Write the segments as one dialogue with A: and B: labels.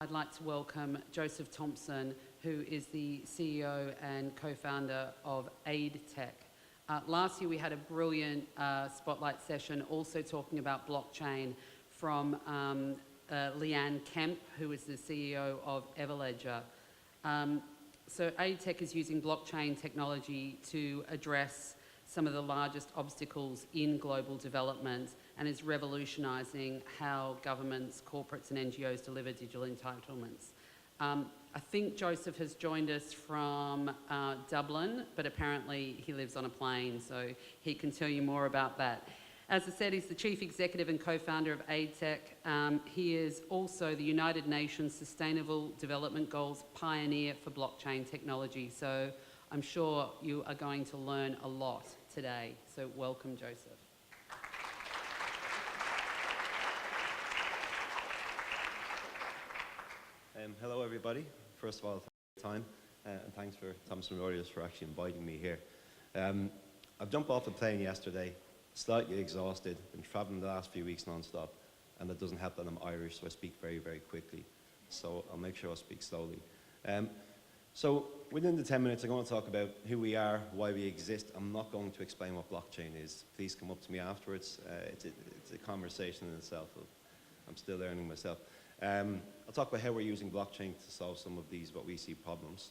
A: I'd like to welcome Joseph Thompson, who is the CEO and co-founder of AidTech. Last year we had a brilliant spotlight session also talking about blockchain from Leanne Kemp, who is the CEO of Everledger. So AidTech is using blockchain technology to address some of the largest obstacles in global development and is revolutionizing how governments, corporates and NGOs deliver digital entitlements. I think Joseph has joined us from Dublin, but apparently he lives on a plane, so he can tell you more about that. As I said, he's the Chief Executive and co-founder of AidTech. He is also the United Nations Sustainable Development Goals pioneer for blockchain technology. So I'm sure you are going to learn a lot today. So welcome, Joseph.
B: Hello, everybody. First of all, thanks for your time, and thanks for Thomson Reuters for actually inviting me here. I've jumped off the plane yesterday, slightly exhausted, been traveling the last few weeks non-stop, and it doesn't help that I'm Irish, so I speak very, very quickly. So I'll make sure I speak slowly. So within the 10 minutes, I'm going to talk about who we are, why we exist. I'm not going to explain what blockchain is. Please come up to me afterwards. It's a conversation in itself. I'm still learning myself. I'll talk about how we're using blockchain to solve some of these, what we see problems,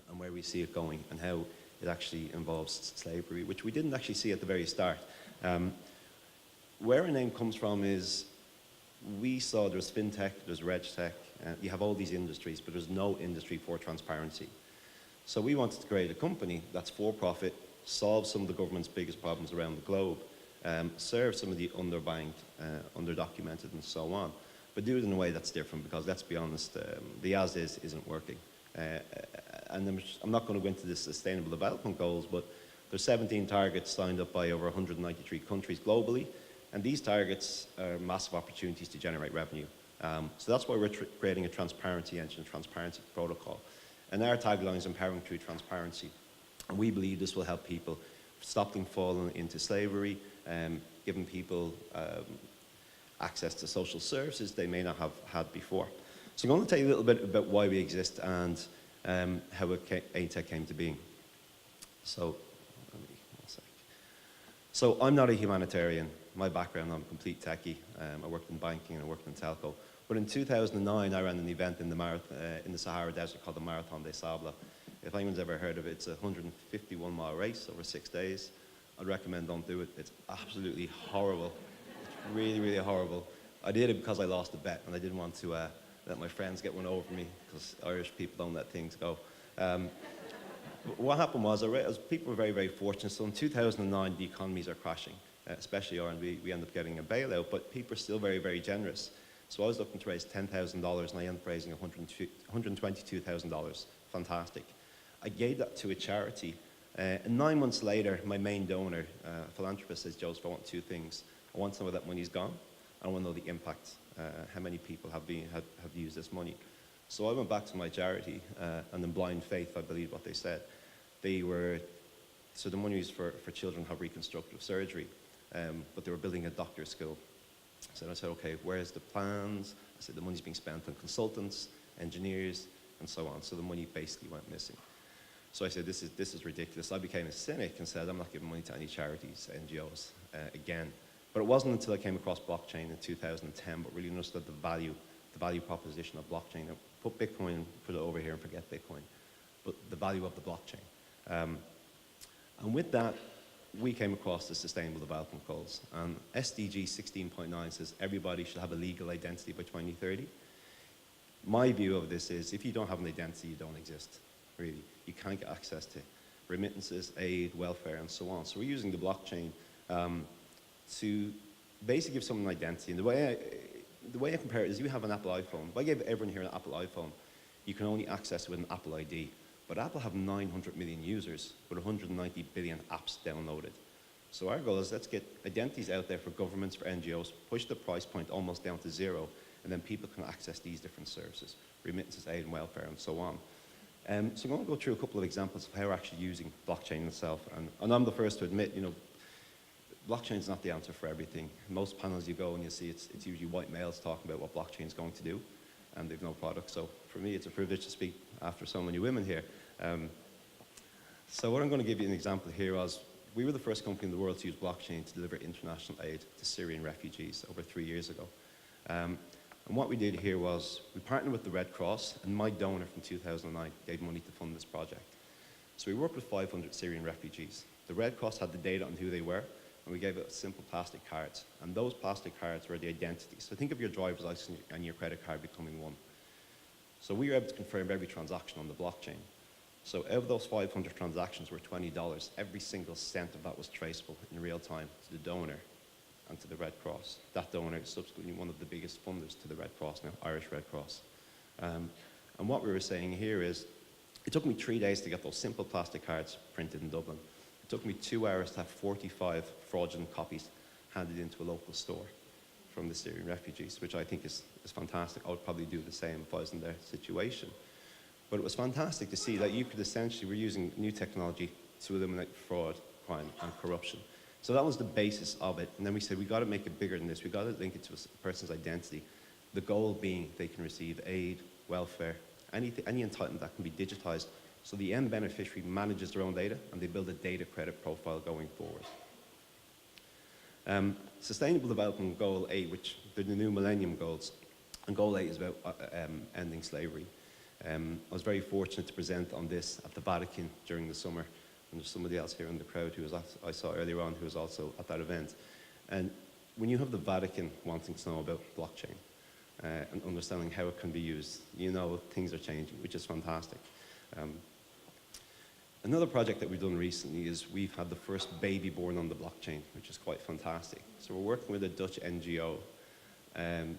B: and where we see it going, and how it actually involves slavery, which we didn't actually see at the very start. Where our name comes from is, we saw there's fintech, there's regtech, you have all these industries, but there's no industry for transparency. So we wanted to create a company that's for profit, solve some of the government's biggest problems around the globe, serve some of the underbanked, underdocumented and so on, but do it in a way that's different, because let's be honest, the as-is isn't working. And I'm not going to go into the Sustainable Development Goals, but there's 17 targets signed up by over 193 countries globally, and these targets are massive opportunities to generate revenue. So that's why we're creating a transparency engine, a transparency protocol. And our tagline is empowering through transparency. And we believe this will help people stop them falling into slavery, giving people access to social services they may not have had before. So I'm going to tell you a little bit about why we exist and how AidTech came to being. So, So I'm not a humanitarian. My background, I'm a complete techie. I worked in banking and I worked in telco. But in 2009, I ran an event in the Sahara Desert called the Marathon des Sables. If anyone's ever heard of it, it's a 151-mile race over 6 days. I'd recommend don't do it. It's absolutely horrible. It's really, really horrible. I did it because I lost a bet and I didn't want to let my friends get one over me, because Irish people don't let things go. What happened was, people were very, very fortunate. So in 2009, the economies are crashing, especially Ireland. We end up getting a bailout, but people are still very, very generous. So I was looking to raise $10,000 and I ended up raising $122,000. Fantastic. I gave that to a charity. And 9 months later, my main donor, philanthropist, says, Joseph, I want two things. I want some of that money's gone. I want to know the impact, how many people have used this money. So I went back to my charity, and in blind faith, I believe what they said. So the money is for children who have reconstructive surgery, but they were building a doctor's school. So I said, okay, where's the plans? I said, the money's being spent on consultants, engineers, and so on. So the money basically went missing. So I said, this is ridiculous. I became a cynic and said, I'm not giving money to any charities, NGOs, again. But it wasn't until I came across blockchain in 2010, but really understood the value proposition of blockchain. Put Bitcoin, put it over here and forget Bitcoin, but the value of the blockchain. And with that, we came across the Sustainable Development Goals. And SDG 16.9 says everybody should have a legal identity by 2030. My view of this is, if you don't have an identity, you don't exist, really. You can't get access to remittances, aid, welfare, and so on. So we're using the blockchain to basically give someone an identity. And the way I compare it is, you have an Apple iPhone. If I gave everyone here an Apple iPhone, you can only access it with an Apple ID. But Apple have 900 million users with 190 billion apps downloaded. So our goal is, let's get identities out there for governments, for NGOs, push the price point almost down to zero, and then people can access these different services, remittances, aid, and welfare, and so on. So I'm going to go through a couple of examples of how we're actually using blockchain itself. And I'm the first to admit, blockchain is not the answer for everything. Most panels you go and you see, it's usually white males talking about what blockchain is going to do. and they've no product. So for me, it's a privilege to speak after so many women here. So what I'm going to give you an example here was, we were the first company in the world to use blockchain to deliver international aid to Syrian refugees over 3 years ago. And what we did here was, we partnered with the Red Cross, and my donor from 2009 gave money to fund this project. So we worked with 500 Syrian refugees. The Red Cross had the data on who they were, and we gave it simple plastic cards. And those plastic cards were the identity. So think of your driver's license and your credit card becoming one. So we were able to confirm every transaction on the blockchain. So out of those 500 transactions were $20. Every single cent of that was traceable in real time to the donor and to the Red Cross. That donor is subsequently one of the biggest funders to the Red Cross now, Irish Red Cross. And what we were saying here is, it took me 3 days to get those simple plastic cards printed in Dublin. It took me 2 hours to have 45 fraudulent copies handed into a local store from the Syrian refugees, which I think is fantastic. I would probably do the same if I was in their situation. But it was fantastic to see that you could essentially, we're using new technology to eliminate fraud, crime, and corruption. So that was the basis of it. And then we said, we've got to make it bigger than this. We've got to link it to a person's identity. The goal being they can receive aid, welfare, any entitlement that can be digitized. So the end beneficiary manages their own data, and they build a data credit profile going forward. Sustainable Development Goal 8, which they're the new Millennium Goals. And Goal 8 is about ending slavery. I was very fortunate to present on this at the Vatican during the summer, and there's somebody else here in the crowd who was I saw earlier on who was also at that event. And when you have the Vatican wanting to know about blockchain and understanding how it can be used, you know things are changing, which is fantastic. Another project that we've done recently is we've had the first baby born on the blockchain, which is quite fantastic. So we're working with a Dutch NGO, and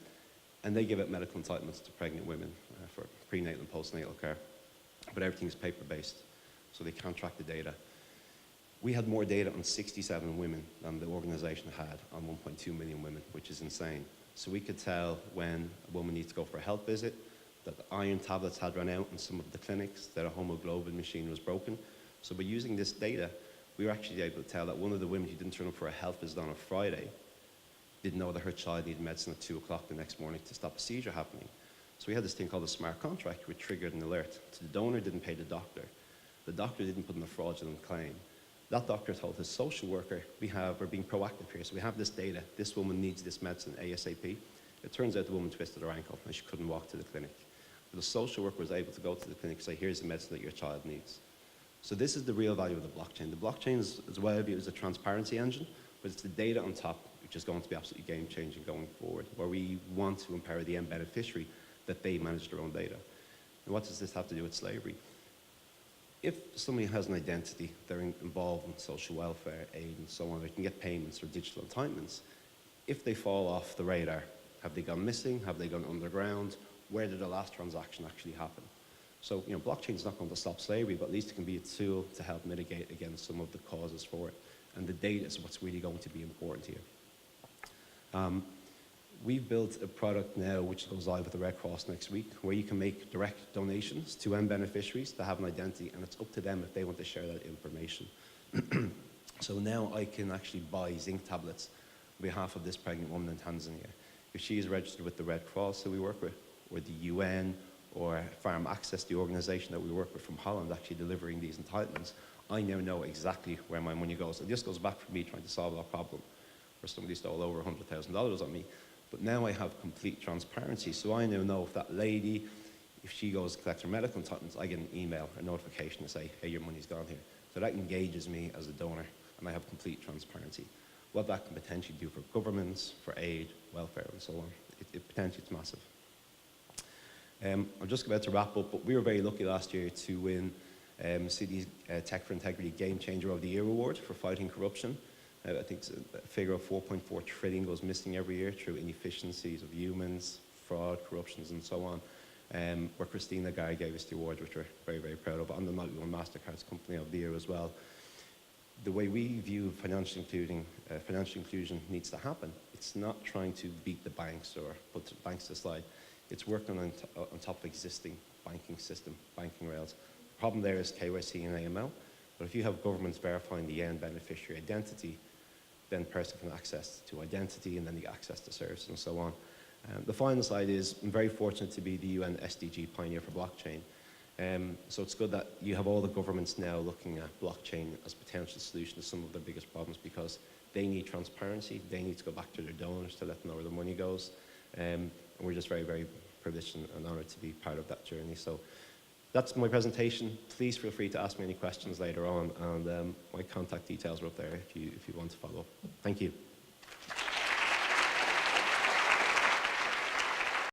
B: they give out medical entitlements to pregnant women for prenatal and postnatal care, but everything is paper-based, so they can't track the data. We had more data on 67 women than the organization had on 1.2 million women, which is insane. So we could tell when a woman needs to go for a health visit, that the iron tablets had run out in some of the clinics, that a hemoglobin machine was broken. So by using this data, we were actually able to tell that one of the women who didn't turn up for a health visit on a Friday didn't know that her child needed medicine at 2 o'clock the next morning to stop a seizure happening. So we had this thing called a smart contract, which triggered an alert. So the donor didn't pay the doctor. The doctor didn't put in a fraudulent claim. That doctor told his social worker, we're being proactive here, so we have this data. This woman needs this medicine ASAP. It turns out the woman twisted her ankle and she couldn't walk to the clinic. But the social worker was able to go to the clinic and say, here's the medicine that your child needs. So this is the real value of the blockchain. The blockchain is as well viewed as a transparency engine, but it's the data on top which is going to be absolutely game-changing going forward, where we want to empower the end beneficiary that they manage their own data. And what does this have to do with slavery? If somebody has an identity, they're involved in social welfare, aid, and so on, they can get payments or digital entitlements. If they fall off the radar, have they gone missing? Have they gone underground? Where did the last transaction actually happen? So, blockchain is not going to stop slavery, but at least it can be a tool to help mitigate against some of the causes for it. And the data is what's really going to be important here. We've built a product now which goes live with the Red Cross next week, where you can make direct donations to end beneficiaries that have an identity, and it's up to them if they want to share that information. So now I can actually buy zinc tablets on behalf of this pregnant woman in Tanzania. If she is registered with the Red Cross that we work with, or the UN, or Farm Access, the organization that we work with from Holland, actually delivering these entitlements, I now know exactly where my money goes. And this goes back for me trying to solve that problem, where somebody stole over $100,000 on me. But now I have complete transparency, so I now know if that lady, if she goes to collect her medical entitlements, I get an email, a notification to say, hey, your money's gone here. So that engages me as a donor, and I have complete transparency. What that can potentially do for governments, for aid, welfare, and so on, potentially it's massive. I'm just about to wrap up, but we were very lucky last year to win City's Tech for Integrity Game Changer of the Year award for fighting corruption. I think it's a figure of 4.4 trillion goes missing every year through inefficiencies of humans, fraud, corruptions, and so on. Where Christina Guy gave us the award, which we're very, very proud of. And the night we won MasterCard's Company of the Year as well. The way we view financial inclusion needs to happen. It's not trying to beat the banks or put the banks to the side. It's working on top of existing banking system, banking rails. The problem there is KYC and AML. But if you have governments verifying the end beneficiary identity, then person can access to identity and then you get access to services and so on. The final slide is, I'm very fortunate to be the UN SDG pioneer for blockchain. So it's good that you have all the governments now looking at blockchain as a potential solution to some of their biggest problems, because they need transparency, they need to go back to their donors to let them know where the money goes. And we're just very, very privileged and honored to be part of that journey. So that's my presentation. Please feel free to ask me any questions later on, and my contact details are up there if you want to follow up. Thank you.